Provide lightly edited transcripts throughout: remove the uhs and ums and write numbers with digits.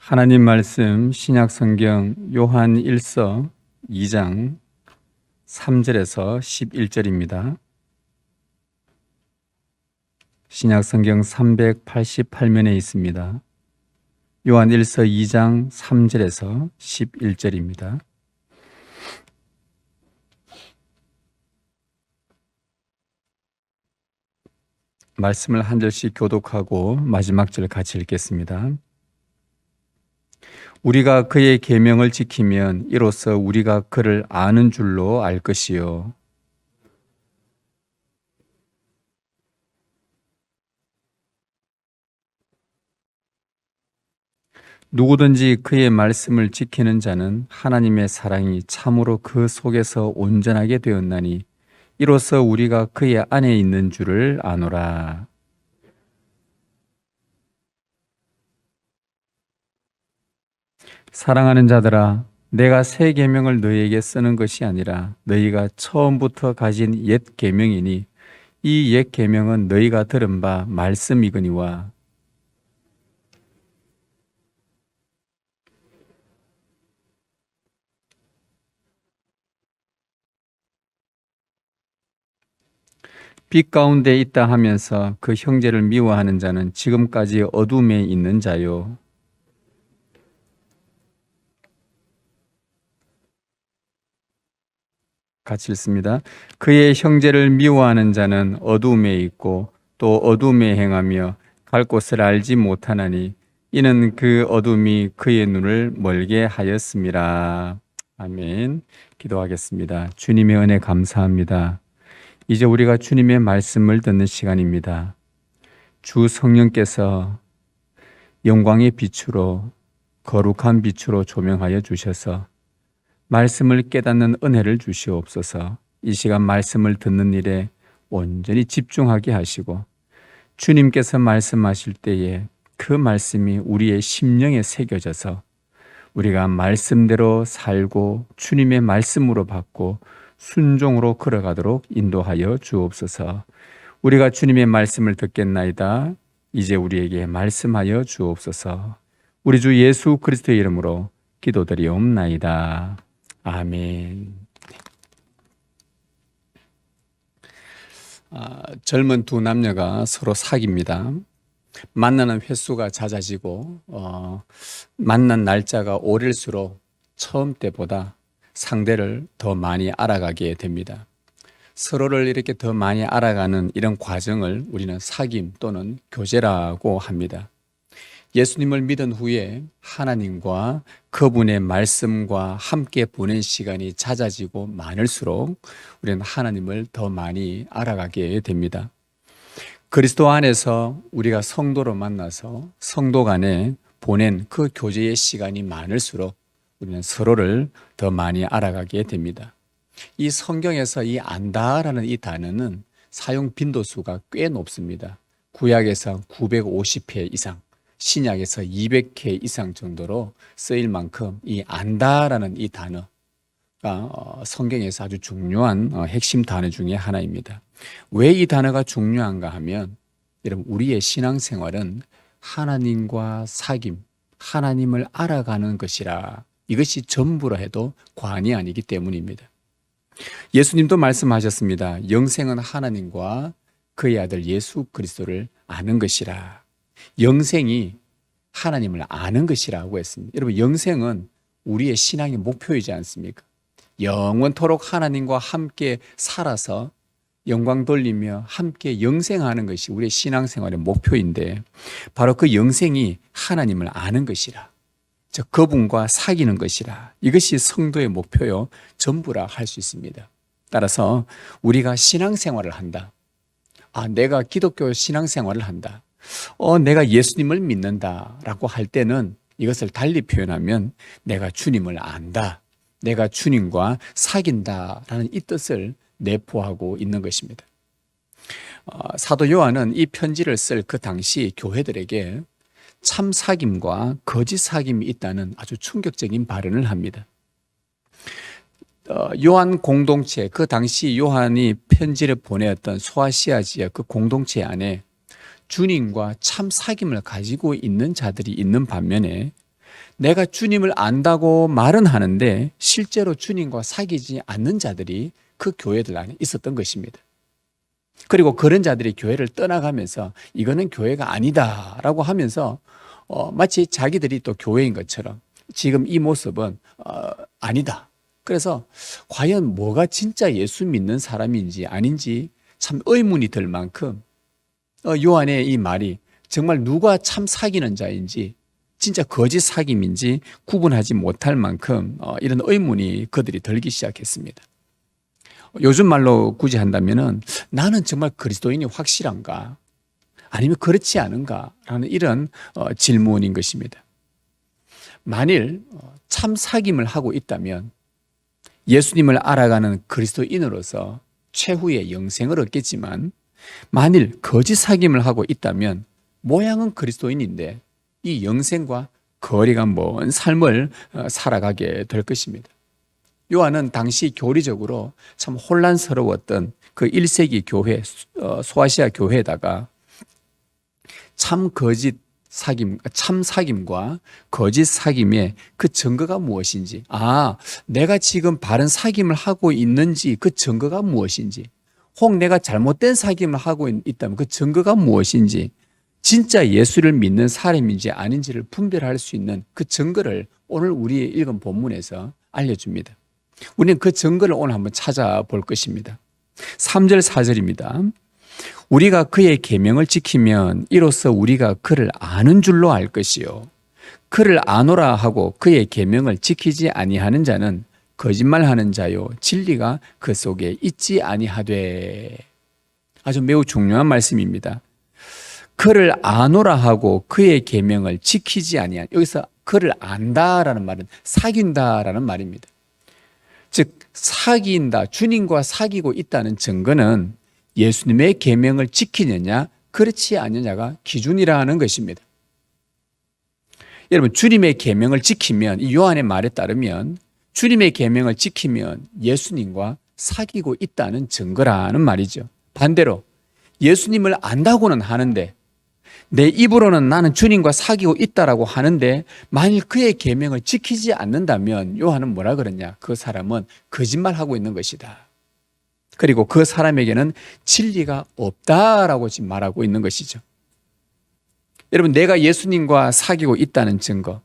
하나님 말씀 신약 성경 요한 1서 2장 3절에서 11절입니다. 신약 성경 388면에 있습니다. 요한 1서 2장 3절에서 11절입니다. 말씀을 한 절씩 교독하고 마지막 절 같이 읽겠습니다. 우리가 그의 계명을 지키면 이로써 우리가 그를 아는 줄로 알 것이요. 누구든지 그의 말씀을 지키는 자는 하나님의 사랑이 참으로 그 속에서 온전하게 되었나니 이로써 우리가 그의 안에 있는 줄을 아노라. 사랑하는 자들아, 내가 새 계명을 너희에게 쓰는 것이 아니라 너희가 처음부터 가진 옛 계명이니 이 옛 계명은 너희가 들은 바 말씀이거니와. 빛 가운데 있다 하면서 그 형제를 미워하는 자는 지금까지 어둠에 있는 자요. 같이 읽습니다. 그의 형제를 미워하는 자는 어둠에 있고 또 어둠에 행하며 갈 곳을 알지 못하나니 이는 그 어둠이 그의 눈을 멀게 하였음이라. 아멘. 기도하겠습니다. 주님의 은혜 감사합니다. 이제 우리가 주님의 말씀을 듣는 시간입니다. 주 성령께서 영광의 빛으로 거룩한 빛으로 조명하여 주셔서 말씀을 깨닫는 은혜를 주시옵소서. 이 시간 말씀을 듣는 일에 온전히 집중하게 하시고 주님께서 말씀하실 때에 그 말씀이 우리의 심령에 새겨져서 우리가 말씀대로 살고 주님의 말씀으로 받고 순종으로 걸어가도록 인도하여 주옵소서. 우리가 주님의 말씀을 듣겠나이다. 이제 우리에게 말씀하여 주옵소서. 우리 주 예수 그리스도의 이름으로 기도드리옵나이다. 아멘. 젊은 두 남녀가 서로 사귑니다. 만나는 횟수가 잦아지고 만난 날짜가 오릴수록 처음 때보다 상대를 더 많이 알아가게 됩니다. 서로를 이렇게 더 많이 알아가는 이런 과정을 우리는 사귐 또는 교제라고 합니다. 예수님을 믿은 후에 하나님과 그분의 말씀과 함께 보낸 시간이 잦아지고 많을수록 우리는 하나님을 더 많이 알아가게 됩니다. 그리스도 안에서 우리가 성도로 만나서 성도 간에 보낸 그 교제의 시간이 많을수록 우리는 서로를 더 많이 알아가게 됩니다. 이 성경에서 이 안다라는 이 단어는 사용 빈도수가 꽤 높습니다. 구약에서 950회 이상, 신약에서 200회 이상 정도로 쓰일 만큼 이 안다라는 이 단어가 성경에서 아주 중요한 핵심 단어 중에 하나입니다. 왜 이 단어가 중요한가 하면 여러분 우리의 신앙생활은 하나님과 사귐, 하나님을 알아가는 것이라 이것이 전부라 해도 과언이 아니기 때문입니다. 예수님도 말씀하셨습니다. 영생은 하나님과 그의 아들 예수 그리스도를 아는 것이라. 영생이 하나님을 아는 것이라고 했습니다. 여러분 영생은 우리의 신앙의 목표이지 않습니까? 영원토록 하나님과 함께 살아서 영광 돌리며 함께 영생하는 것이 우리의 신앙생활의 목표인데 바로 그 영생이 하나님을 아는 것이라. 즉 그분과 사귀는 것이라. 이것이 성도의 목표요 전부라 할 수 있습니다. 따라서 우리가 신앙생활을 한다. 내가 기독교 신앙생활을 한다. 내가 예수님을 믿는다라고 할 때는 이것을 달리 표현하면 내가 주님을 안다. 내가 주님과 사귄다라는 이 뜻을 내포하고 있는 것입니다. 사도 요한은 이 편지를 쓸 그 당시 교회들에게 참 사귐과 거짓 사귐이 있다는 아주 충격적인 발언을 합니다. 요한 공동체, 그 당시 요한이 편지를 보내었던 소아시아 지역 그 공동체 안에 주님과 참 사귐을 가지고 있는 자들이 있는 반면에 내가 주님을 안다고 말은 하는데 실제로 주님과 사귀지 않는 자들이 그 교회들 안에 있었던 것입니다. 그리고 그런 자들이 교회를 떠나가면서 이거는 교회가 아니다라고 하면서 마치 자기들이 또 교회인 것처럼 지금 이 모습은 아니다. 그래서 과연 뭐가 진짜 예수 믿는 사람인지 아닌지 참 의문이 들 만큼 요한의 이 말이 정말 누가 참 사귀는 자인지 진짜 거짓 사귐인지 구분하지 못할 만큼 이런 의문이 그들이 들기 시작했습니다. 요즘 말로 굳이 한다면은 나는 정말 그리스도인이 확실한가? 아니면 그렇지 않은가? 라는 이런 질문인 것입니다. 만일 참 사귐을 하고 있다면 예수님을 알아가는 그리스도인으로서 최후의 영생을 얻겠지만 만일 거짓 사귐을 하고 있다면 모양은 그리스도인인데 이 영생과 거리가 먼 삶을 살아가게 될 것입니다. 요한은 당시 교리적으로 참 혼란스러웠던 그 1세기 교회, 소아시아 교회에다가 참 사귐과 거짓 사귐의 그 증거가 무엇인지, 내가 지금 바른 사귐을 하고 있는지 그 증거가 무엇인지, 혹 내가 잘못된 사귐을 하고 있다면 그 증거가 무엇인지, 진짜 예수를 믿는 사람인지 아닌지를 분별할 수 있는 그 증거를 오늘 우리 읽은 본문에서 알려줍니다. 우리는 그 증거를 오늘 한번 찾아볼 것입니다. 3절 4절입니다. 우리가 그의 계명을 지키면 이로써 우리가 그를 아는 줄로 알 것이요 그를 아노라 하고 그의 계명을 지키지 아니하는 자는 거짓말하는 자요 진리가 그 속에 있지 아니하되. 아주 매우 중요한 말씀입니다. 그를 아노라 하고 그의 계명을 지키지 아니한, 여기서 그를 안다라는 말은 사귄다라는 말입니다. 즉 사귄다, 주님과 사귀고 있다는 증거는 예수님의 계명을 지키느냐 그렇지 않느냐가 기준이라는 것입니다. 여러분, 주님의 계명을 지키면, 이 요한의 말에 따르면 주님의 계명을 지키면 예수님과 사귀고 있다는 증거라는 말이죠. 반대로 예수님을 안다고는 하는데 내 입으로는 나는 주님과 사귀고 있다라고 하는데 만일 그의 계명을 지키지 않는다면 요한은 뭐라 그러냐? 그 사람은 거짓말하고 있는 것이다. 그리고 그 사람에게는 진리가 없다라고 지금 말하고 있는 것이죠. 여러분, 내가 예수님과 사귀고 있다는 증거,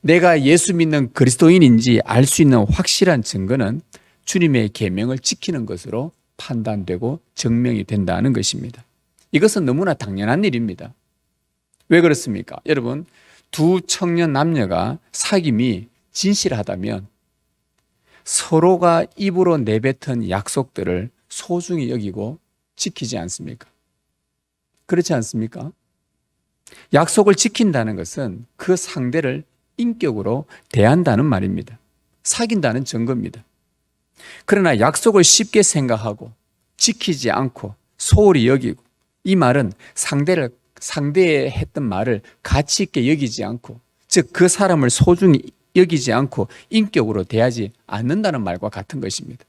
내가 예수 믿는 그리스도인인지 알 수 있는 확실한 증거는 주님의 계명을 지키는 것으로 판단되고 증명이 된다는 것입니다. 이것은 너무나 당연한 일입니다. 왜 그렇습니까? 여러분, 두 청년 남녀가 사귐이 진실하다면 서로가 입으로 내뱉은 약속들을 소중히 여기고 지키지 않습니까? 그렇지 않습니까? 약속을 지킨다는 것은 그 상대를 인격으로 대한다는 말입니다. 사귄다는 증거입니다. 그러나 약속을 쉽게 생각하고 지키지 않고 소홀히 여기고, 이 말은 상대에 했던 말을 가치 있게 여기지 않고, 즉 그 사람을 소중히 여기지 않고 인격으로 대하지 않는다는 말과 같은 것입니다.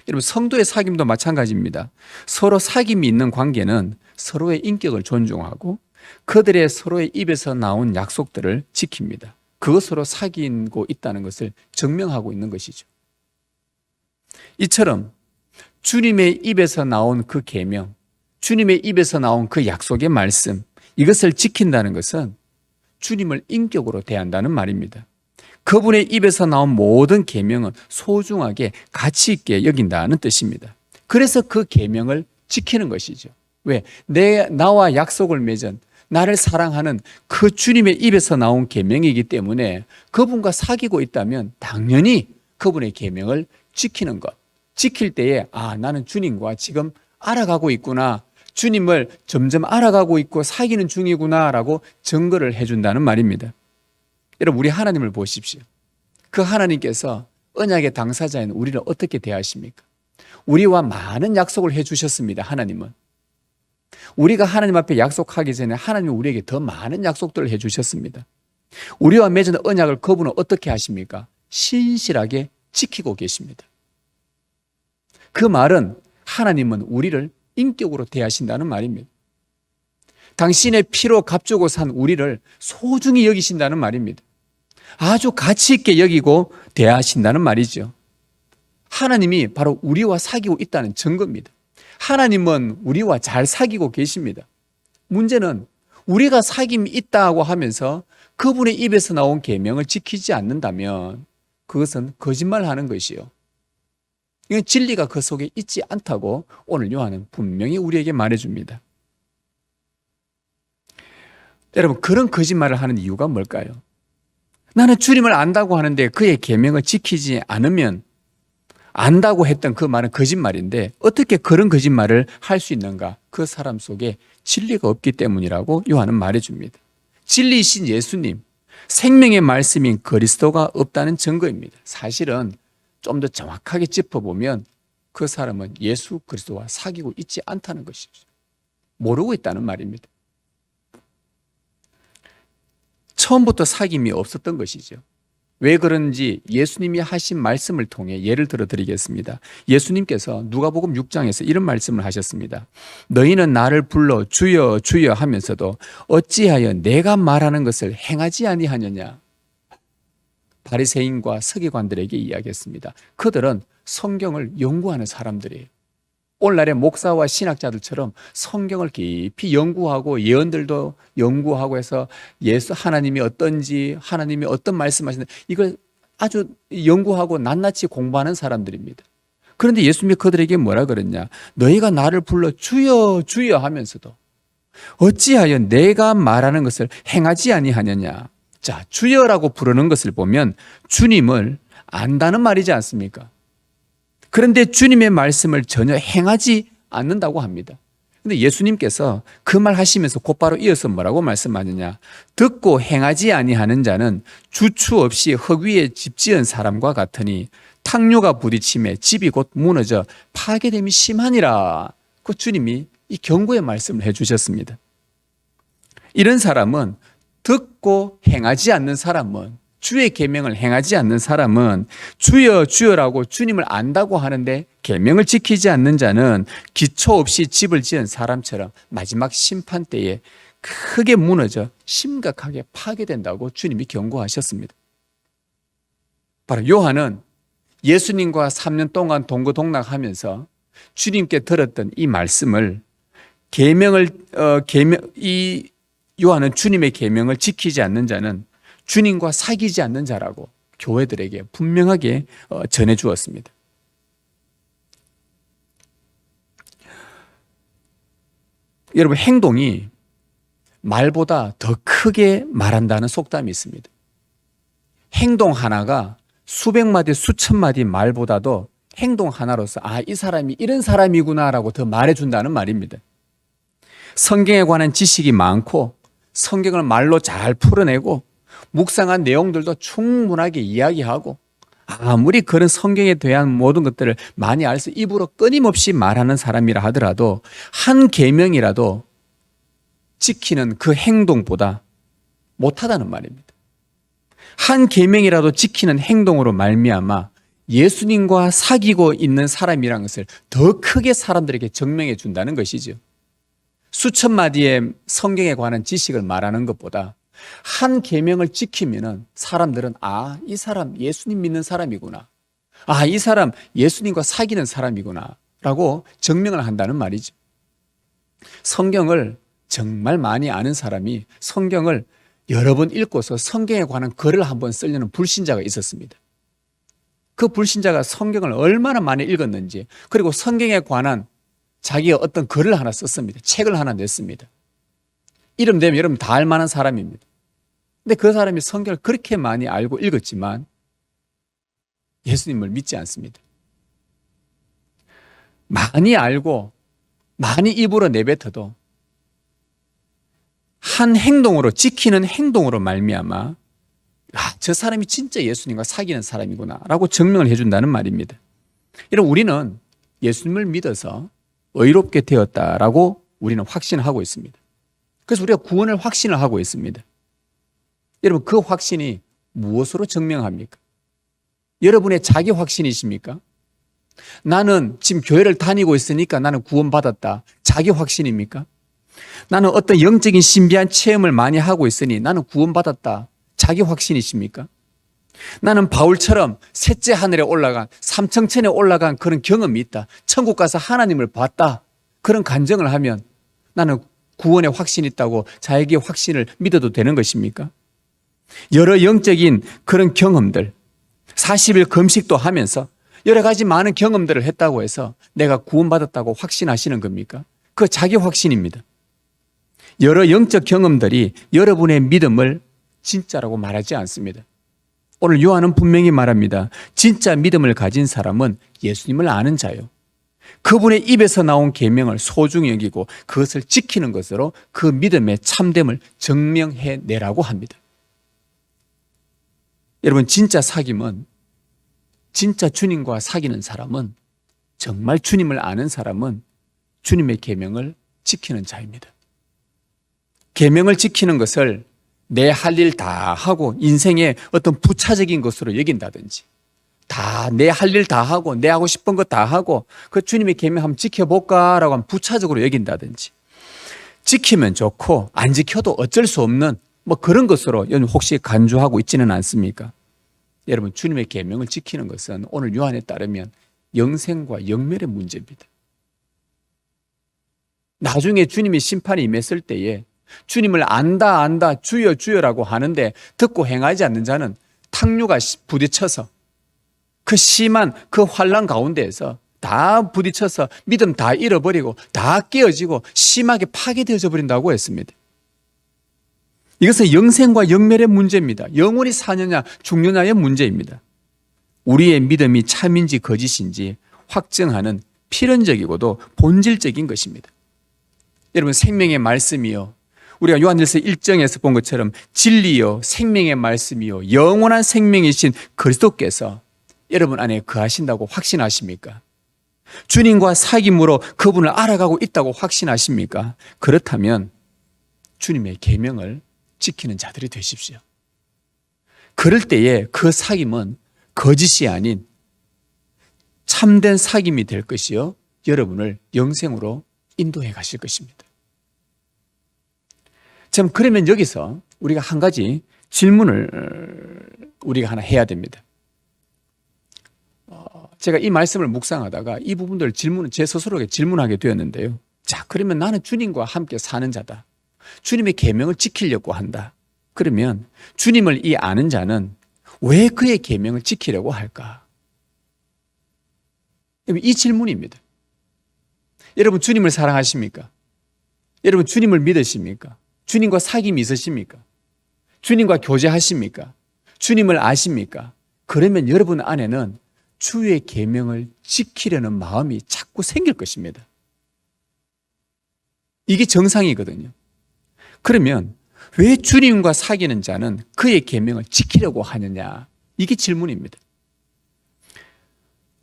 여러분, 성도의 사귐도 마찬가지입니다. 서로 사귐이 있는 관계는 서로의 인격을 존중하고 그들의 서로의 입에서 나온 약속들을 지킵니다. 그것으로 사귀고 있다는 것을 증명하고 있는 것이죠. 이처럼 주님의 입에서 나온 그 계명, 주님의 입에서 나온 그 약속의 말씀, 이것을 지킨다는 것은 주님을 인격으로 대한다는 말입니다. 그분의 입에서 나온 모든 계명은 소중하게 가치 있게 여긴다는 뜻입니다. 그래서 그 계명을 지키는 것이죠. 왜? 나와 약속을 맺은, 나를 사랑하는 그 주님의 입에서 나온 계명이기 때문에 그분과 사귀고 있다면 당연히 그분의 계명을 지키는 것, 지킬 때에 나는 주님과 지금 알아가고 있구나, 주님을 점점 알아가고 있고 사귀는 중이구나 라고 증거를 해준다는 말입니다. 여러분, 우리 하나님을 보십시오. 그 하나님께서 언약의 당사자인 우리를 어떻게 대하십니까? 우리와 많은 약속을 해주셨습니다. 하나님은 우리가 하나님 앞에 약속하기 전에 하나님이 우리에게 더 많은 약속들을 해주셨습니다. 우리와 맺은 언약을 그분은 어떻게 하십니까? 신실하게 지키고 계십니다. 그 말은 하나님은 우리를 인격으로 대하신다는 말입니다. 당신의 피로 값주고 산 우리를 소중히 여기신다는 말입니다. 아주 가치 있게 여기고 대하신다는 말이죠. 하나님이 바로 우리와 사귀고 있다는 증거입니다. 하나님은 우리와 잘 사귀고 계십니다. 문제는 우리가 사귐이 있다고 하면서 그분의 입에서 나온 계명을 지키지 않는다면 그것은 거짓말하는 것이요. 이건 진리가 그 속에 있지 않다고 오늘 요한은 분명히 우리에게 말해줍니다. 여러분, 그런 거짓말을 하는 이유가 뭘까요? 나는 주님을 안다고 하는데 그의 계명을 지키지 않으면 안다고 했던 그 말은 거짓말인데 어떻게 그런 거짓말을 할 수 있는가? 그 사람 속에 진리가 없기 때문이라고 요한은 말해줍니다. 진리이신 예수님, 생명의 말씀인 그리스도가 없다는 증거입니다. 사실은 좀 더 정확하게 짚어보면 그 사람은 예수 그리스도와 사귀고 있지 않다는 것이죠. 모르고 있다는 말입니다. 처음부터 사귐이 없었던 것이죠. 왜 그런지 예수님이 하신 말씀을 통해 예를 들어 드리겠습니다. 예수님께서 누가복음 6장에서 이런 말씀을 하셨습니다. 너희는 나를 불러 주여 주여 하면서도 어찌하여 내가 말하는 것을 행하지 아니하느냐. 바리새인과 서기관들에게 이야기했습니다. 그들은 성경을 연구하는 사람들이에요. 오늘날의 목사와 신학자들처럼 성경을 깊이 연구하고 예언들도 연구하고 해서 예수 하나님이 어떤지 하나님이 어떤 말씀하시는지 이걸 아주 연구하고 낱낱이 공부하는 사람들입니다. 그런데 예수님이 그들에게 뭐라 그랬냐? 너희가 나를 불러 주여 주여 하면서도 어찌하여 내가 말하는 것을 행하지 아니하느냐. 자, 주여라고 부르는 것을 보면 주님을 안다는 말이지 않습니까? 그런데 주님의 말씀을 전혀 행하지 않는다고 합니다. 그런데 예수님께서 그 말 하시면서 곧바로 이어서 뭐라고 말씀하느냐? 듣고 행하지 아니하는 자는 주추 없이 흙 위에 집 지은 사람과 같으니 탕류가 부딪힘에 집이 곧 무너져 파괴됨이 심하니라. 그 주님이 이 경고의 말씀을 해주셨습니다. 이런 사람은 듣고 행하지 않는 사람은 주의 계명을 행하지 않는 사람은 주여 주여라고 주님을 안다고 하는데 계명을 지키지 않는 자는 기초 없이 집을 지은 사람처럼 마지막 심판 때에 크게 무너져 심각하게 파괴된다고 주님이 경고하셨습니다. 바로 요한은 예수님과 3년 동안 동거동락하면서 주님께 들었던 이 말씀을 이 요한은 주님의 계명을 지키지 않는 자는 주님과 사귀지 않는 자라고 교회들에게 분명하게 전해 주었습니다. 여러분, 행동이 말보다 더 크게 말한다는 속담이 있습니다. 행동 하나가 수백 마디, 수천 마디 말보다도 행동 하나로서 이 사람이 이런 사람이구나라고 더 말해준다는 말입니다. 성경에 관한 지식이 많고 성경을 말로 잘 풀어내고 묵상한 내용들도 충분하게 이야기하고 아무리 그런 성경에 대한 모든 것들을 많이 알아서 입으로 끊임없이 말하는 사람이라 하더라도 한 계명이라도 지키는 그 행동보다 못하다는 말입니다. 한 계명이라도 지키는 행동으로 말미암아 예수님과 사귀고 있는 사람이라는 것을 더 크게 사람들에게 증명해 준다는 것이죠. 수천 마디의 성경에 관한 지식을 말하는 것보다 한 계명을 지키면은 사람들은 이 사람 예수님 믿는 사람이구나. 이 사람 예수님과 사귀는 사람이구나 라고 증명을 한다는 말이죠. 성경을 정말 많이 아는 사람이 성경을 여러 번 읽고서 성경에 관한 글을 한번 쓰려는 불신자가 있었습니다. 그 불신자가 성경을 얼마나 많이 읽었는지 그리고 성경에 관한 자기가 어떤 글을 하나 썼습니다. 책을 하나 냈습니다. 이름 되면 여러분 다 알만한 사람입니다. 근데 그 사람이 성경을 그렇게 많이 알고 읽었지만 예수님을 믿지 않습니다. 많이 알고 많이 입으로 내뱉어도 한 행동으로 지키는 행동으로 말미암아 저 사람이 진짜 예수님과 사귀는 사람이구나 라고 증명을 해준다는 말입니다. 여러분, 우리는 예수님을 믿어서 의롭게 되었다라고 우리는 확신하고 있습니다. 그래서 우리가 구원을 확신을 하고 있습니다. 여러분, 그 확신이 무엇으로 증명합니까? 여러분의 자기 확신이십니까? 나는 지금 교회를 다니고 있으니까 나는 구원받았다. 자기 확신입니까? 나는 어떤 영적인 신비한 체험을 많이 하고 있으니 나는 구원받았다. 자기 확신이십니까? 나는 바울처럼 셋째 하늘에 올라간, 삼청천에 올라간 그런 경험이 있다. 천국 가서 하나님을 봤다. 그런 간증을 하면 나는 구원에 확신이 있다고 자기의 확신을 믿어도 되는 것입니까? 여러 영적인 그런 경험들, 40일 금식도 하면서 여러 가지 많은 경험들을 했다고 해서 내가 구원받았다고 확신하시는 겁니까? 그거 자기 확신입니다. 여러 영적 경험들이 여러분의 믿음을 진짜라고 말하지 않습니다. 오늘 요한은 분명히 말합니다. 진짜 믿음을 가진 사람은 예수님을 아는 자요. 그분의 입에서 나온 계명을 소중히 여기고 그것을 지키는 것으로 그 믿음의 참됨을 증명해내라고 합니다. 여러분, 진짜 사귐은, 진짜 주님과 사귀는 사람은, 정말 주님을 아는 사람은 주님의 계명을 지키는 자입니다. 계명을 지키는 것을 내 할 일 다 하고 인생의 어떤 부차적인 것으로 여긴다든지, 다 내 할 일 다 하고 내 하고 싶은 거 다 하고 그 주님의 계명 한번 지켜볼까라고 하면 부차적으로 여긴다든지, 지키면 좋고 안 지켜도 어쩔 수 없는 뭐 그런 것으로 혹시 간주하고 있지는 않습니까? 여러분, 주님의 계명을 지키는 것은 오늘 요한에 따르면 영생과 영멸의 문제입니다. 나중에 주님의 심판이 임했을 때에 주님을 안다 주여 주여라고 하는데 듣고 행하지 않는 자는 탕류가 부딪혀서 그 심한 그 환난 가운데에서 다 부딪혀서 믿음 다 잃어버리고 다 깨어지고 심하게 파괴되어져 버린다고 했습니다. 이것은 영생과 영멸의 문제입니다. 영원히 사느냐 죽느냐의 문제입니다. 우리의 믿음이 참인지 거짓인지 확증하는 필연적이고도 본질적인 것입니다. 여러분, 생명의 말씀이요, 우리가 요한일서 1장에서 본 것처럼 진리요 생명의 말씀이요 영원한 생명이신 그리스도께서 여러분 안에 거하신다고 확신하십니까? 주님과 사귐으로 그분을 알아가고 있다고 확신하십니까? 그렇다면 주님의 계명을 지키는 자들이 되십시오. 그럴 때에 그 사귐은 거짓이 아닌 참된 사귐이 될 것이요, 여러분을 영생으로 인도해 가실 것입니다. 참, 그러면 여기서 우리가 한 가지 질문을 우리가 하나 해야 됩니다. 제가 이 말씀을 묵상하다가 이 부분들을 제 스스로에게 질문하게 되었는데요. 자, 그러면 나는 주님과 함께 사는 자다. 주님의 계명을 지키려고 한다. 그러면 주님을 이 아는 자는 왜 그의 계명을 지키려고 할까? 이 질문입니다. 여러분, 주님을 사랑하십니까? 여러분, 주님을 믿으십니까? 주님과 사귐이 있으십니까? 주님과 교제하십니까? 주님을 아십니까? 그러면 여러분 안에는 주의 계명을 지키려는 마음이 자꾸 생길 것입니다. 이게 정상이거든요. 그러면 왜 주님과 사귀는 자는 그의 계명을 지키려고 하느냐? 이게 질문입니다.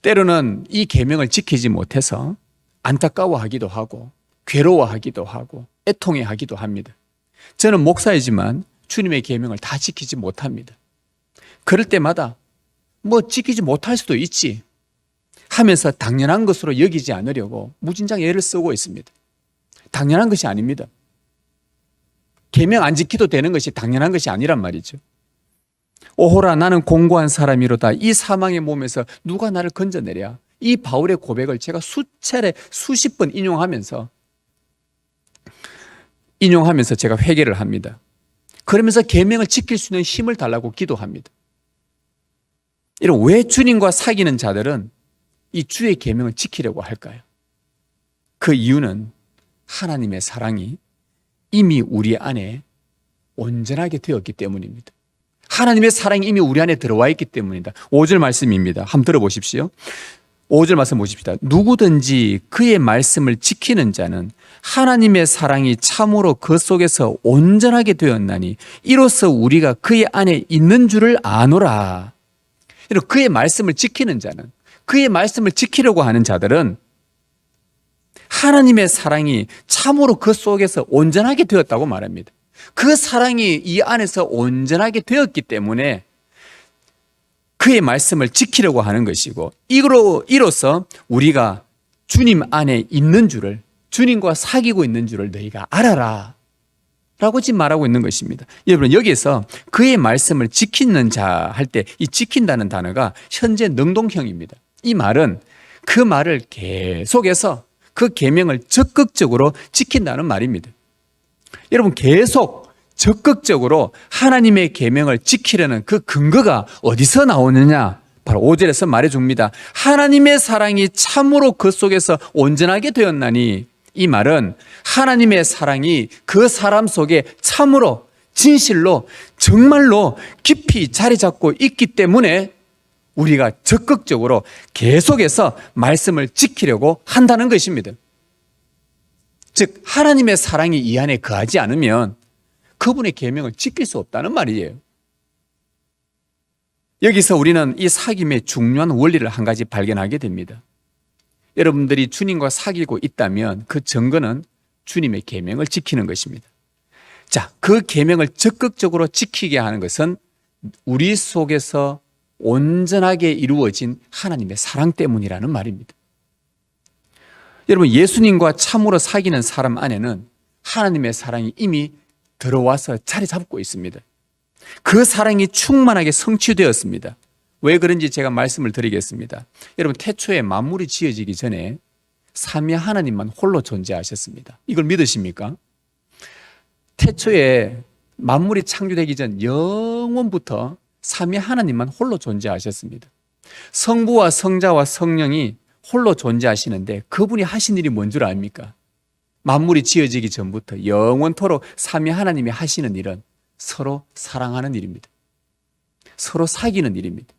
때로는 이 계명을 지키지 못해서 안타까워하기도 하고 괴로워하기도 하고 애통해하기도 합니다. 저는 목사이지만 주님의 계명을 다 지키지 못합니다. 그럴 때마다 뭐 지키지 못할 수도 있지 하면서 당연한 것으로 여기지 않으려고 무진장 애를 쓰고 있습니다. 당연한 것이 아닙니다. 계명 안 지켜도 되는 것이 당연한 것이 아니란 말이죠. 오호라, 나는 공고한 사람이로다. 이 사망의 몸에서 누가 나를 건져내랴. 이 바울의 고백을 제가 수차례 수십 번 인용하면서 제가 회개를 합니다. 그러면서 계명을 지킬 수 있는 힘을 달라고 기도합니다. 이런 왜 주님과 사귀는 자들은 이 주의 계명을 지키려고 할까요? 그 이유는 하나님의 사랑이 이미 우리 안에 온전하게 되었기 때문입니다. 하나님의 사랑이 이미 우리 안에 들어와 있기 때문입니다. 5절 말씀입니다. 한번 들어보십시오. 5절 말씀 보십시다. 누구든지 그의 말씀을 지키는 자는 하나님의 사랑이 참으로 그 속에서 온전하게 되었나니 이로써 우리가 그의 안에 있는 줄을 아노라. 그의 말씀을 지키는 자는, 그의 말씀을 지키려고 하는 자들은 하나님의 사랑이 참으로 그 속에서 온전하게 되었다고 말합니다. 그 사랑이 이 안에서 온전하게 되었기 때문에 그의 말씀을 지키려고 하는 것이고, 이로써 우리가 주님 안에 있는 줄을 주님과 사귀고 있는 줄을 너희가 알아라 라고 지금 말하고 있는 것입니다. 여러분, 여기에서 그의 말씀을 지키는 자 할 때 이 지킨다는 단어가 현재 능동형입니다. 이 말은 그 말을 계속해서 그 계명을 적극적으로 지킨다는 말입니다. 여러분, 계속 적극적으로 하나님의 계명을 지키려는 그 근거가 어디서 나오느냐? 바로 5절에서 말해줍니다. 하나님의 사랑이 참으로 그 속에서 온전하게 되었나니, 이 말은 하나님의 사랑이 그 사람 속에 참으로 진실로 정말로 깊이 자리 잡고 있기 때문에 우리가 적극적으로 계속해서 말씀을 지키려고 한다는 것입니다. 즉, 하나님의 사랑이 이 안에 거하지 않으면 그분의 계명을 지킬 수 없다는 말이에요. 여기서 우리는 이 사귐의 중요한 원리를 한 가지 발견하게 됩니다. 여러분들이 주님과 사귀고 있다면 그 증거는 주님의 계명을 지키는 것입니다. 자, 그 계명을 적극적으로 지키게 하는 것은 우리 속에서 온전하게 이루어진 하나님의 사랑 때문이라는 말입니다. 여러분, 예수님과 참으로 사귀는 사람 안에는 하나님의 사랑이 이미 들어와서 자리 잡고 있습니다. 그 사랑이 충만하게 성취되었습니다. 왜 그런지 제가 말씀을 드리겠습니다. 여러분, 태초에 만물이 지어지기 전에 삼위 하나님만 홀로 존재하셨습니다. 이걸 믿으십니까? 태초에 만물이 창조되기 전 영원부터 삼위 하나님만 홀로 존재하셨습니다. 성부와 성자와 성령이 홀로 존재하시는데 그분이 하신 일이 뭔 줄 압니까? 만물이 지어지기 전부터 영원토록 삼위 하나님이 하시는 일은 서로 사랑하는 일입니다. 서로 사귀는 일입니다.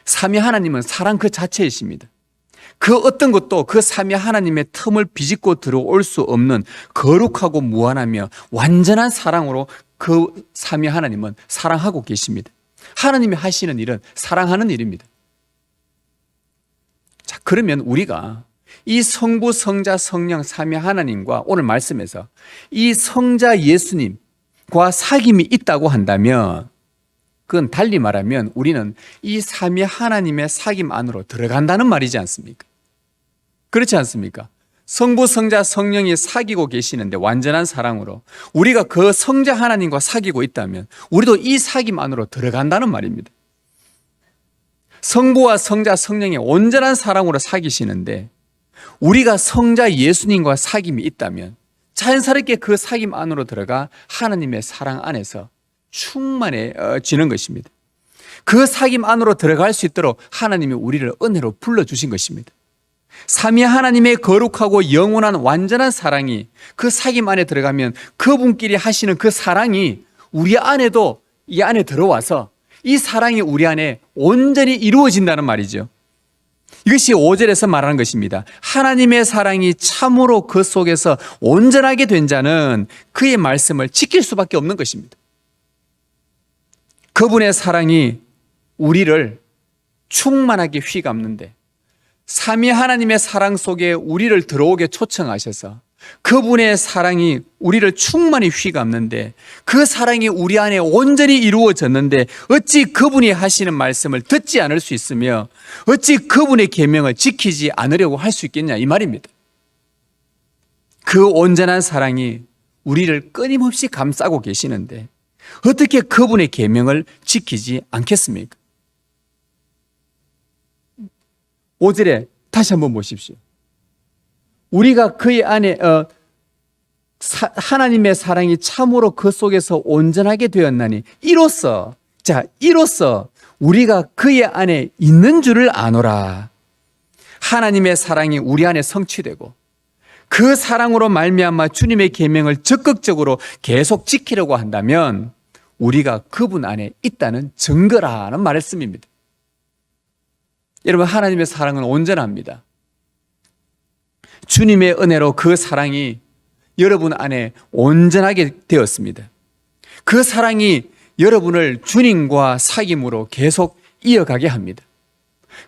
삼위 하나님은 사랑 그 자체이십니다. 그 어떤 것도 그 삼위 하나님의 틈을 비집고 들어올 수 없는 거룩하고 무한하며 완전한 사랑으로 그 삼위 하나님은 사랑하고 계십니다. 하나님이 하시는 일은 사랑하는 일입니다. 자, 그러면 우리가 이 성부, 성자, 성령, 삼위 하나님과 오늘 말씀에서 이 성자 예수님과 사귐이 있다고 한다면 그건 달리 말하면 우리는 이 삼위 하나님의 사귐 안으로 들어간다는 말이지 않습니까? 그렇지 않습니까? 성부, 성자, 성령이 사귀고 계시는데 완전한 사랑으로 우리가 그 성자 하나님과 사귀고 있다면 우리도 이 사귐 안으로 들어간다는 말입니다. 성부와 성자, 성령이 온전한 사랑으로 사귀시는데 우리가 성자 예수님과 사귐이 있다면 자연스럽게 그 사귐 안으로 들어가 하나님의 사랑 안에서 충만해지는 것입니다. 그 사귐 안으로 들어갈 수 있도록 하나님이 우리를 은혜로 불러주신 것입니다. 삼위 하나님의 거룩하고 영원한 완전한 사랑이 그 사귐 안에 들어가면 그분끼리 하시는 그 사랑이 우리 안에도 이 안에 들어와서 이 사랑이 우리 안에 온전히 이루어진다는 말이죠. 이것이 5절에서 말하는 것입니다. 하나님의 사랑이 참으로 그 속에서 온전하게 된 자는 그의 말씀을 지킬 수밖에 없는 것입니다. 그분의 사랑이 우리를 충만하게 휘감는데 삼위 하나님의 사랑 속에 우리를 들어오게 초청하셔서 그분의 사랑이 우리를 충만히 휘감는데 그 사랑이 우리 안에 온전히 이루어졌는데 어찌 그분이 하시는 말씀을 듣지 않을 수 있으며 어찌 그분의 계명을 지키지 않으려고 할 수 있겠냐 이 말입니다. 그 온전한 사랑이 우리를 끊임없이 감싸고 계시는데 어떻게 그분의 계명을 지키지 않겠습니까? 5절에 다시 한번 보십시오. 우리가 그의 안에 하나님의 사랑이 참으로 그 속에서 온전하게 되었나니 이로써 우리가 그의 안에 있는 줄을 아노라. 하나님의 사랑이 우리 안에 성취되고 그 사랑으로 말미암아 주님의 계명을 적극적으로 계속 지키려고 한다면 우리가 그분 안에 있다는 증거라는 말씀입니다. 여러분, 하나님의 사랑은 온전합니다. 주님의 은혜로 그 사랑이 여러분 안에 온전하게 되었습니다. 그 사랑이 여러분을 주님과 사귐으로 계속 이어가게 합니다.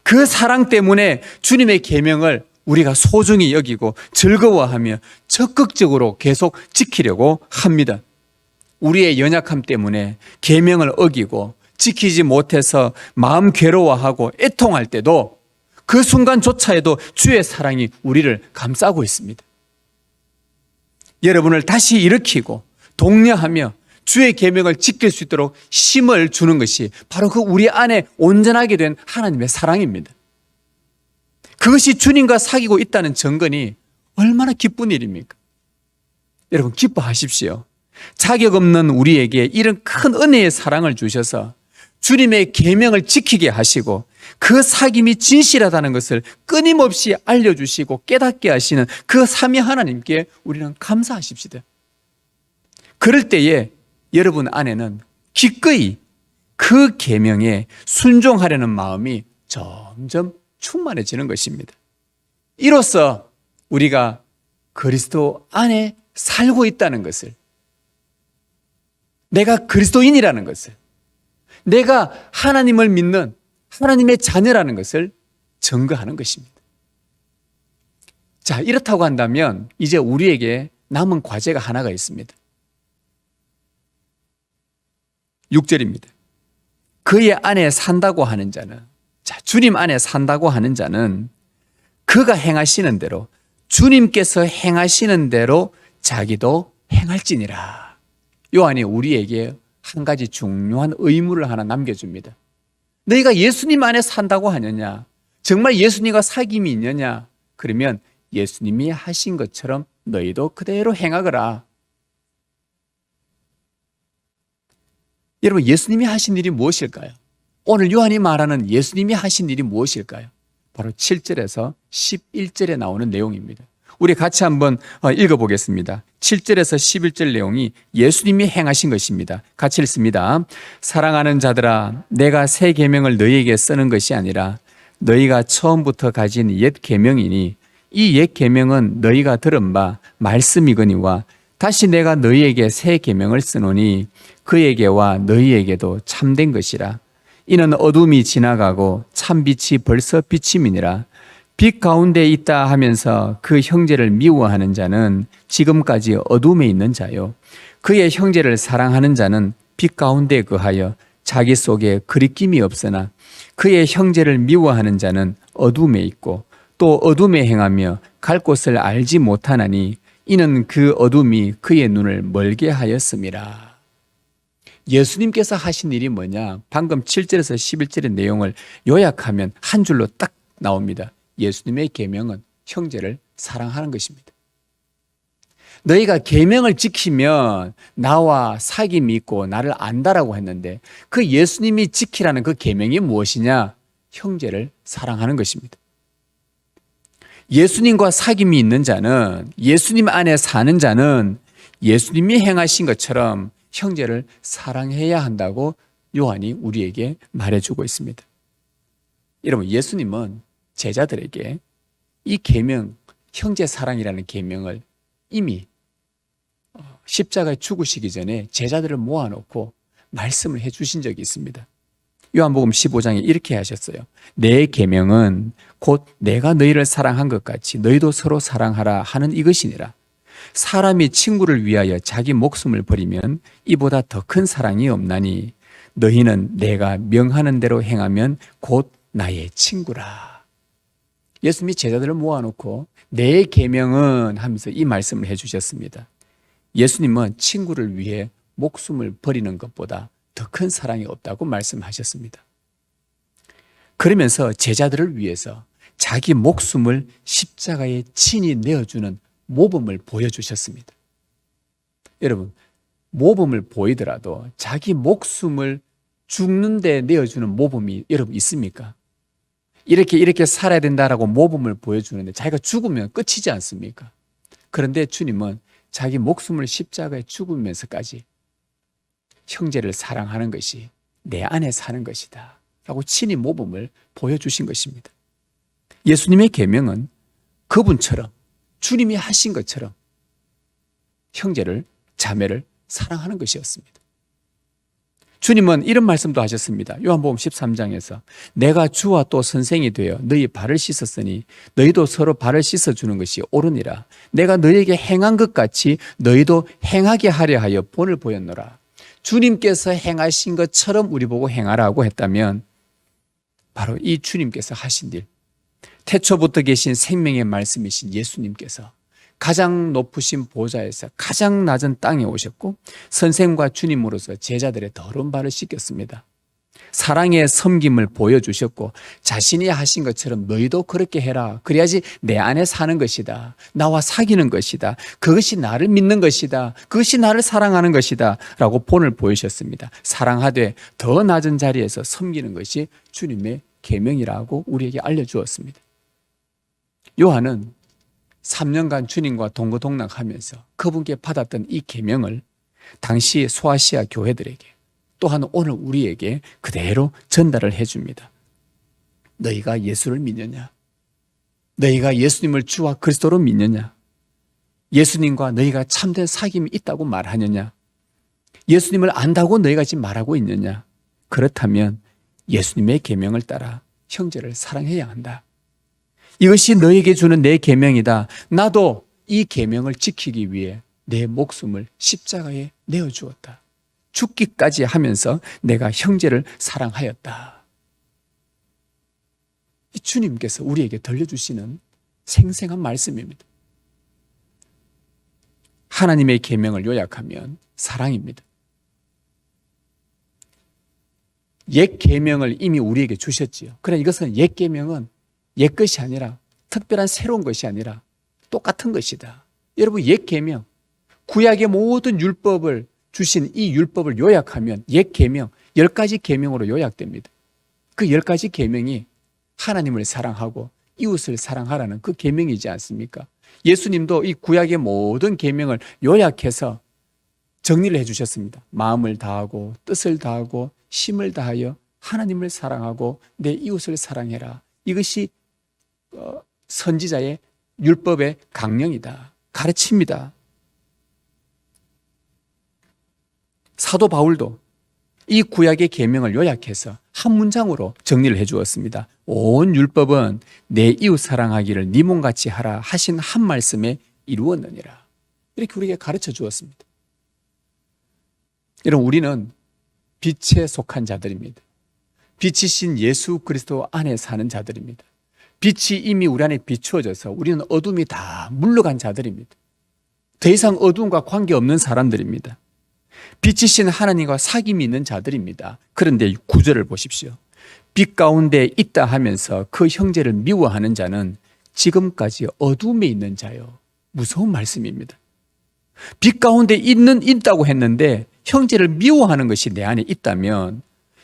그 사랑 때문에 주님의 계명을 우리가 소중히 여기고 즐거워하며 적극적으로 계속 지키려고 합니다. 우리의 연약함 때문에 계명을 어기고 지키지 못해서 마음 괴로워하고 애통할 때도 그 순간조차에도 주의 사랑이 우리를 감싸고 있습니다. 여러분을 다시 일으키고 독려하며 주의 계명을 지킬 수 있도록 힘을 주는 것이 바로 그 우리 안에 온전하게 된 하나님의 사랑입니다. 그것이 주님과 사귀고 있다는 증거니 얼마나 기쁜 일입니까? 여러분 기뻐하십시오. 자격 없는 우리에게 이런 큰 은혜의 사랑을 주셔서 주님의 계명을 지키게 하시고 그 사귐이 진실하다는 것을 끊임없이 알려주시고 깨닫게 하시는 그 삼위 하나님께 우리는 감사하십시다. 그럴 때에 여러분 안에는 기꺼이 그 계명에 순종하려는 마음이 점점 충만해지는 것입니다. 이로써 우리가 그리스도 안에 살고 있다는 것을, 내가 그리스도인이라는 것을, 내가 하나님을 믿는 하나님의 자녀라는 것을 증거하는 것입니다. 자, 이렇다고 한다면 이제 우리에게 남은 과제가 하나가 있습니다. 6절입니다. 그의 안에 산다고 하는 자는, 자, 주님 안에 산다고 하는 자는 그가 행하시는 대로, 주님께서 행하시는 대로 자기도 행할지니라. 요한이 우리에게 한 가지 중요한 의무를 하나 남겨줍니다. 너희가 예수님 안에 산다고 하느냐? 정말 예수님과 사귐이 있느냐? 그러면 예수님이 하신 것처럼 너희도 그대로 행하거라. 여러분, 예수님이 하신 일이 무엇일까요? 오늘 요한이 말하는 예수님이 하신 일이 무엇일까요? 바로 7절에서 11절에 나오는 내용입니다. 우리 같이 한번 읽어보겠습니다. 7절에서 11절 내용이 예수님이 행하신 것입니다. 같이 읽습니다. 사랑하는 자들아, 내가 새 계명을 너희에게 쓰는 것이 아니라 너희가 처음부터 가진 옛 계명이니 이 옛 계명은 너희가 들은 바 말씀이거니와 다시 내가 너희에게 새 계명을 쓰노니 그에게와 너희에게도 참된 것이라. 이는 어둠이 지나가고 참빛이 벌써 비침이니라. 빛 가운데 있다 하면서 그 형제를 미워하는 자는 지금까지 어둠에 있는 자요. 그의 형제를 사랑하는 자는 빛 가운데 거하여 자기 속에 그리낌이 없으나 그의 형제를 미워하는 자는 어둠에 있고 또 어둠에 행하며 갈 곳을 알지 못하나니 이는 그 어둠이 그의 눈을 멀게 하였음이라. 예수님께서 하신 일이 뭐냐? 방금 7절에서 11절의 내용을 요약하면 한 줄로 딱 나옵니다. 예수님의 계명은 형제를 사랑하는 것입니다. 너희가 계명을 지키면 나와 사귐이 있고 나를 안다라고 했는데 그 예수님이 지키라는 그 계명이 무엇이냐? 형제를 사랑하는 것입니다. 예수님과 사귐이 있는 자는, 예수님 안에 사는 자는 예수님이 행하신 것처럼 형제를 사랑해야 한다고 요한이 우리에게 말해주고 있습니다. 여러분, 예수님은 제자들에게 이 계명, 형제 사랑이라는 계명을 이미 십자가에 죽으시기 전에 제자들을 모아놓고 말씀을 해주신 적이 있습니다. 요한복음 15장에 이렇게 하셨어요. 내 계명은 곧 내가 너희를 사랑한 것 같이 너희도 서로 사랑하라 하는 이것이니라. 사람이 친구를 위하여 자기 목숨을 버리면 이보다 더 큰 사랑이 없나니 너희는 내가 명하는 대로 행하면 곧 나의 친구라. 예수님이 제자들을 모아놓고 내 계명은 하면서 이 말씀을 해주셨습니다. 예수님은 친구를 위해 목숨을 버리는 것보다 더 큰 사랑이 없다고 말씀하셨습니다. 그러면서 제자들을 위해서 자기 목숨을 십자가에 친히 내어주는 모범을 보여주셨습니다. 여러분, 모범을 보이더라도 자기 목숨을 죽는데 내어주는 모범이 여러분 있습니까? 이렇게 살아야 된다라고 모범을 보여주는데 자기가 죽으면 끝이지 않습니까? 그런데 주님은 자기 목숨을 십자가에 죽으면서까지 형제를 사랑하는 것이 내 안에 사는 것이다 라고 친히 모범을 보여주신 것입니다. 예수님의 계명은 그분처럼, 주님이 하신 것처럼 형제를, 자매를 사랑하는 것이었습니다. 주님은 이런 말씀도 하셨습니다. 요한복음 13장에서 내가 주와 또 선생이 되어 너희 발을 씻었으니 너희도 서로 발을 씻어주는 것이 옳으니라. 내가 너희에게 행한 것 같이 너희도 행하게 하려 하여 본을 보였노라. 주님께서 행하신 것처럼 우리 보고 행하라고 했다면 바로 이 주님께서 하신 일, 태초부터 계신 생명의 말씀이신 예수님께서 가장 높으신 보좌에서 가장 낮은 땅에 오셨고 선생과 주님으로서 제자들의 더러운 발을 씻겼습니다. 사랑의 섬김을 보여주셨고 자신이 하신 것처럼 너희도 그렇게 해라. 그래야지 내 안에 사는 것이다. 나와 사귀는 것이다. 그것이 나를 믿는 것이다. 그것이 나를 사랑하는 것이다. 라고 본을 보이셨습니다. 사랑하되 더 낮은 자리에서 섬기는 것이 주님의 계명이라고 우리에게 알려주었습니다. 요한은 3년간 주님과 동거동락하면서 그분께 받았던 이 계명을 당시 소아시아 교회들에게 또한 오늘 우리에게 그대로 전달을 해줍니다. 너희가 예수를 믿느냐? 너희가 예수님을 주와 그리스도로 믿느냐? 예수님과 너희가 참된 사귐이 있다고 말하느냐? 예수님을 안다고 너희가 지금 말하고 있느냐? 그렇다면 예수님의 계명을 따라 형제를 사랑해야 한다. 이것이 너에게 주는 내 계명이다. 나도 이 계명을 지키기 위해 내 목숨을 십자가에 내어주었다. 죽기까지 하면서 내가 형제를 사랑하였다. 이 주님께서 우리에게 들려주시는 생생한 말씀입니다. 하나님의 계명을 요약하면 사랑입니다. 옛 계명을 이미 우리에게 주셨지요. 그러나 이것은 옛 계명은 옛 것이 아니라 특별한 새로운 것이 아니라 똑같은 것이다. 여러분, 옛 계명, 구약의 모든 율법을 주신 이 율법을 요약하면 옛 계명 10가지 계명으로 요약됩니다. 그 10가지 계명이 하나님을 사랑하고 이웃을 사랑하라는 그 계명이지 않습니까? 예수님도 이 구약의 모든 계명을 요약해서 정리를 해주셨습니다. 마음을 다하고 뜻을 다하고 힘을 다하여 하나님을 사랑하고 내 이웃을 사랑해라. 이것이 선지자의 율법의 강령이다. 가르칩니다. 사도 바울도 이 구약의 계명을 요약해서 한 문장으로 정리를 해주었습니다. 온 율법은 내 이웃 사랑하기를 네 몸같이 하라 하신 한 말씀에 이루었느니라. 이렇게 우리에게 가르쳐 주었습니다. 여러분, 우리는 빛에 속한 자들입니다. 빛이신 예수 그리스도 안에 사는 자들입니다. 빛이 이미 우리 안에 비추어져서 우리는 어둠이 다 물러간 자들입니다. 더 이상 어둠과 관계없는 사람들입니다. 빛이신 하나님과 사귐이 있는 자들입니다. 그런데 9절을 보십시오. 빛 가운데 있다 하면서 그 형제를 미워하는 자는 지금까지 어둠에 있는 자요. 무서운 말씀입니다. 빛 가운데 있다고 했는데 형제를 미워하는 것이 내 안에 있다면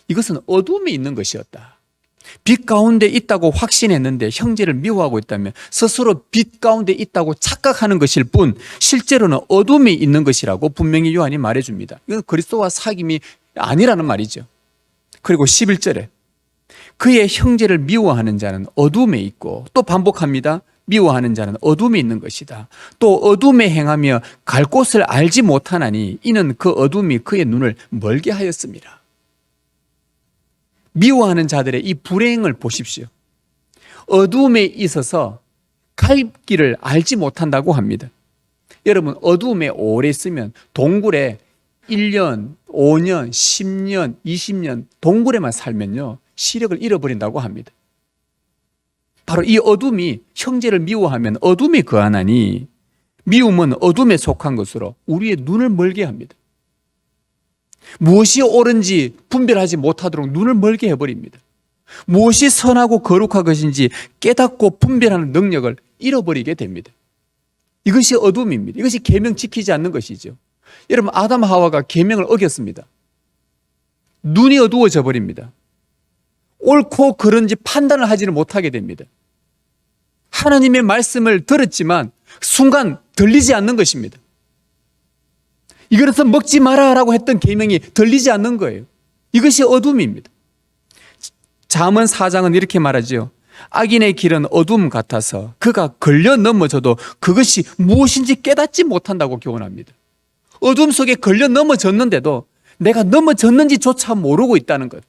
이것은 어둠에 있는 것이었다. 빛 가운데 있다고 확신했는데 형제를 미워하고 있다면 스스로 빛 가운데 있다고 착각하는 것일 뿐 실제로는 어둠에 있는 것이라고 분명히 요한이 말해줍니다. 이건 그리스도와 사귐이 아니라는 말이죠. 그리고 11절에 그의 형제를 미워하는 자는 어둠에 있고 또 반복합니다. 미워하는 자는 어둠에 있는 것이다. 또 어둠에 행하며 갈 곳을 알지 못하나니 이는 그 어둠이 그의 눈을 멀게 하였습니다. 미워하는 자들의 이 불행을 보십시오. 어둠에 있어서 갈 길을 알지 못한다고 합니다. 여러분, 어둠에 오래 있으면 동굴에 1년, 5년, 10년, 20년 동굴에만 살면요 시력을 잃어버린다고 합니다. 바로 이 어둠이 형제를 미워하면 어둠이 거하나니 미움은 어둠에 속한 것으로 우리의 눈을 멀게 합니다. 무엇이 옳은지 분별하지 못하도록 눈을 멀게 해버립니다. 무엇이 선하고 거룩한 것인지 깨닫고 분별하는 능력을 잃어버리게 됩니다. 이것이 어둠입니다. 이것이 계명 지키지 않는 것이죠. 여러분, 아담 하와가 계명을 어겼습니다. 눈이 어두워져 버립니다. 옳고 그른지 판단을 하지를 못하게 됩니다. 하나님의 말씀을 들었지만 순간 들리지 않는 것입니다. 이것은 먹지 마라라고 했던 계명이 들리지 않는 거예요. 이것이 어둠입니다. 잠언 4장은 이렇게 말하죠. 악인의 길은 어둠 같아서 그가 걸려 넘어져도 그것이 무엇인지 깨닫지 못한다고 교훈합니다. 어둠 속에 걸려 넘어졌는데도 내가 넘어졌는지조차 모르고 있다는 것.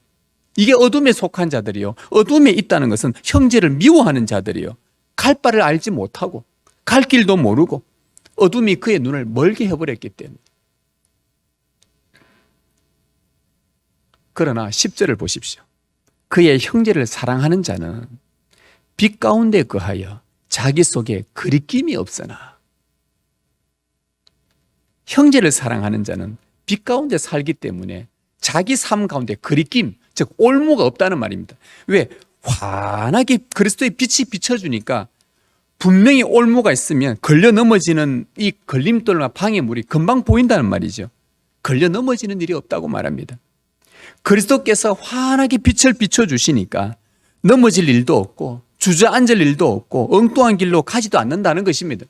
이게 어둠에 속한 자들이요. 어둠에 있다는 것은 형제를 미워하는 자들이요. 갈 바를 알지 못하고 갈 길도 모르고 어둠이 그의 눈을 멀게 해버렸기 때문에. 그러나 10절을 보십시오. 그의 형제를 사랑하는 자는 빛 가운데 거하여 자기 속에 그리낌이 없으나. 형제를 사랑하는 자는 빛 가운데 살기 때문에 자기 삶 가운데 그리낌, 즉 올무가 없다는 말입니다. 왜? 환하게 그리스도의 빛이 비춰주니까 분명히 올무가 있으면 걸려 넘어지는 이 걸림돌과 방해물이 금방 보인다는 말이죠. 걸려 넘어지는 일이 없다고 말합니다. 그리스도께서 환하게 빛을 비춰주시니까 넘어질 일도 없고 주저앉을 일도 없고 엉뚱한 길로 가지도 않는다는 것입니다.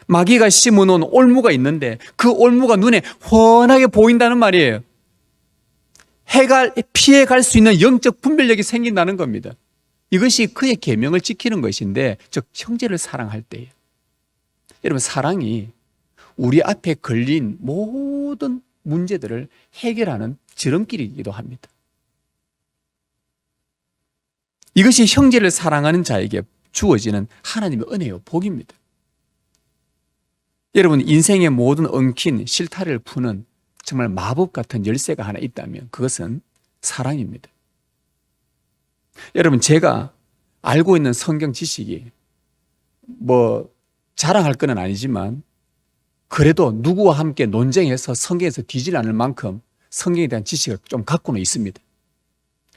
마귀가 심어놓은 올무가 있는데 그 올무가 눈에 훤하게 보인다는 말이에요. 피해갈 수 있는 영적 분별력이 생긴다는 겁니다. 이것이 그의 계명을 지키는 것인데, 즉 형제를 사랑할 때에. 여러분, 사랑이 우리 앞에 걸린 모든 문제들을 해결하는 지름길이기도 합니다. 이것이 형제를 사랑하는 자에게 주어지는 하나님의 은혜요, 복입니다. 여러분, 인생의 모든 엉킨 실타래를 푸는 정말 마법 같은 열쇠가 하나 있다면 그것은 사랑입니다. 여러분, 제가 알고 있는 성경 지식이 자랑할 건 아니지만 그래도 누구와 함께 논쟁해서 성경에서 뒤질 않을 만큼 성경에 대한 지식을 좀 갖고는 있습니다.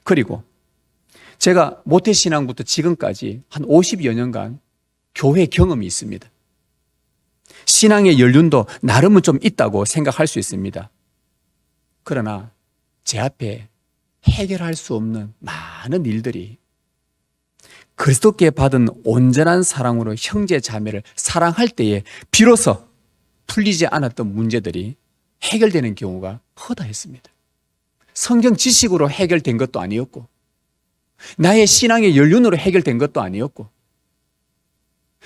그리고 제가 모태신앙부터 지금까지 한 50여 년간 교회 경험이 있습니다. 신앙의 연륜도 나름은 좀 있다고 생각할 수 있습니다. 그러나 제 앞에 해결할 수 없는 많은 일들이 그리스도께 받은 온전한 사랑으로 형제 자매를 사랑할 때에 비로소 풀리지 않았던 문제들이 해결되는 경우가 허다했습니다. 성경 지식으로 해결된 것도 아니었고 나의 신앙의 연륜으로 해결된 것도 아니었고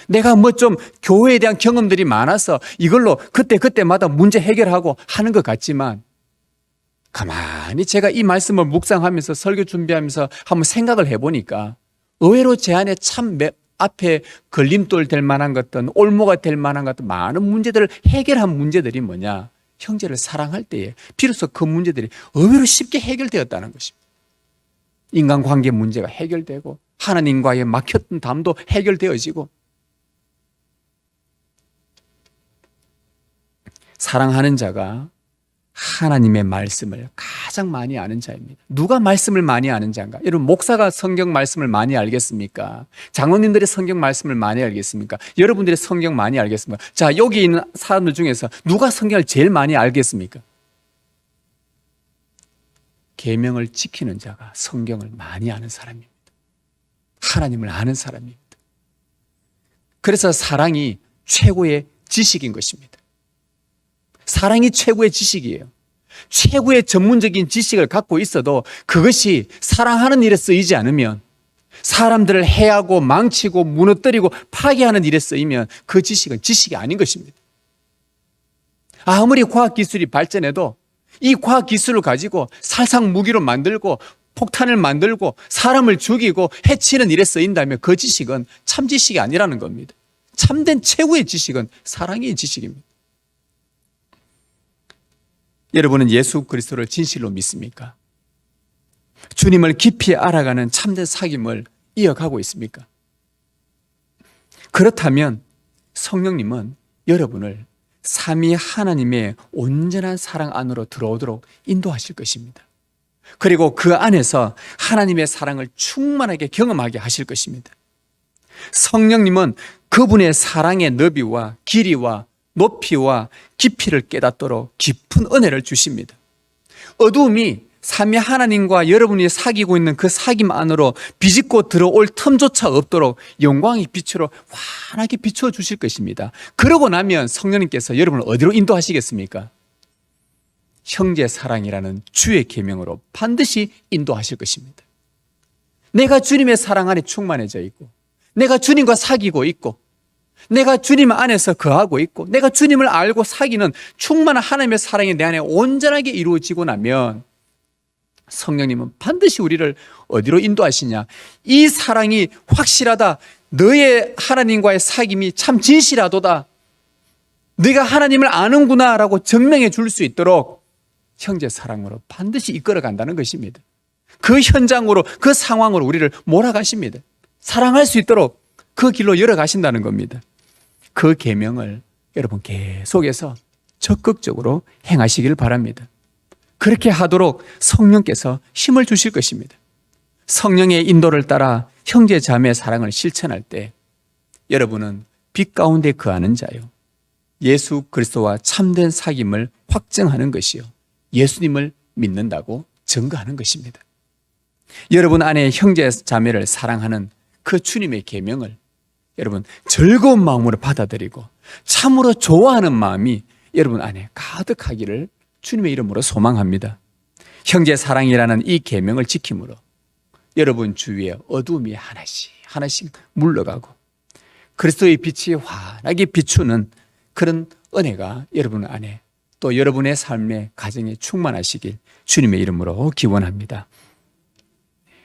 내가 좀 교회에 대한 경험들이 많아서 이걸로 그때마다 문제 해결하고 하는 것 같지만 가만히 제가 이 말씀을 묵상하면서 설교 준비하면서 한번 생각을 해보니까 의외로 제 안에 참 앞에 걸림돌 될 만한 것들, 올무가 될 만한 것들, 많은 문제들을 해결한 문제들이 뭐냐? 형제를 사랑할 때에 비로소 그 문제들이 의외로 쉽게 해결되었다는 것입니다. 인간관계 문제가 해결되고 하나님과의 막혔던 담도 해결되어지고 사랑하는 자가 하나님의 말씀을 가장 많이 아는 자입니다. 누가 말씀을 많이 아는 자인가? 여러분, 목사가 성경 말씀을 많이 알겠습니까? 장로님들의 성경 말씀을 많이 알겠습니까? 여러분들의 성경 많이 알겠습니까? 자, 여기 있는 사람들 중에서 누가 성경을 제일 많이 알겠습니까? 계명을 지키는 자가 성경을 많이 아는 사람입니다. 하나님을 아는 사람입니다. 그래서 사랑이 최고의 지식인 것입니다. 사랑이 최고의 지식이에요. 최고의 전문적인 지식을 갖고 있어도 그것이 사랑하는 일에 쓰이지 않으면, 사람들을 해하고 망치고 무너뜨리고 파괴하는 일에 쓰이면 그 지식은 지식이 아닌 것입니다. 아무리 과학기술이 발전해도 이 과학기술을 가지고 살상 무기로 만들고 폭탄을 만들고 사람을 죽이고 해치는 일에 쓰인다면 그 지식은 참 지식이 아니라는 겁니다. 참된 최고의 지식은 사랑의 지식입니다. 여러분은 예수 그리스도를 진실로 믿습니까? 주님을 깊이 알아가는 참된 사귐을 이어가고 있습니까? 그렇다면 성령님은 여러분을 삼위 하나님의 온전한 사랑 안으로 들어오도록 인도하실 것입니다. 그리고 그 안에서 하나님의 사랑을 충만하게 경험하게 하실 것입니다. 성령님은 그분의 사랑의 너비와 길이와 높이와 깊이를 깨닫도록 깊은 은혜를 주십니다. 어두움이 삼위 하나님과 여러분이 사귀고 있는 그 사귐 안으로 비집고 들어올 틈조차 없도록 영광의 빛으로 환하게 비춰주실 것입니다. 그러고 나면 성령님께서 여러분을 어디로 인도하시겠습니까? 형제 사랑이라는 주의 계명으로 반드시 인도하실 것입니다. 내가 주님의 사랑 안에 충만해져 있고, 내가 주님과 사귀고 있고, 내가 주님 안에서 거하고 있고, 내가 주님을 알고 사귀는 충만한 하나님의 사랑이 내 안에 온전하게 이루어지고 나면 성령님은 반드시 우리를 어디로 인도하시냐? 이 사랑이 확실하다, 너의 하나님과의 사귐이 참 진실하도다, 네가 하나님을 아는구나 라고 증명해 줄 수 있도록 형제 사랑으로 반드시 이끌어 간다는 것입니다. 그 현장으로, 그 상황으로 우리를 몰아가십니다. 사랑할 수 있도록 그 길로 열어가신다는 겁니다. 그 계명을 여러분 계속해서 적극적으로 행하시길 바랍니다. 그렇게 하도록 성령께서 힘을 주실 것입니다. 성령의 인도를 따라 형제 자매의 사랑을 실천할 때 여러분은 빛 가운데 거하는 자요, 예수 그리스도와 참된 사귐을 확증하는 것이요, 예수님을 믿는다고 증거하는 것입니다. 여러분 안에 형제 자매를 사랑하는 그 주님의 계명을 여러분 즐거운 마음으로 받아들이고 참으로 좋아하는 마음이 여러분 안에 가득하기를 주님의 이름으로 소망합니다. 형제 사랑이라는 이 계명을 지킴으로 여러분 주위에 어두움이 하나씩 물러가고 그리스도의 빛이 환하게 비추는 그런 은혜가 여러분 안에 또 여러분의 삶의 가정에 충만하시길 주님의 이름으로 기원합니다.